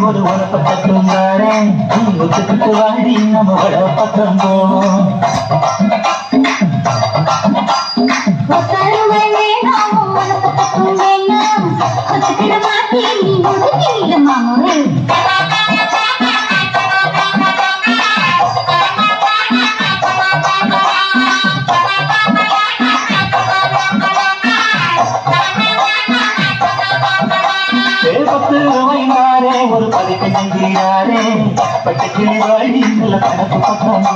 ஒரு பக்கத்தும் தாரேன் ஒத்துக்கிட்டு வாடி நம்ம வட பக்கம் போவோம் ஒரு பதிப்பு நெஞ்சினாரே பட்டுக்கிளி வாடி நல்ல கணக்கு பக்கம்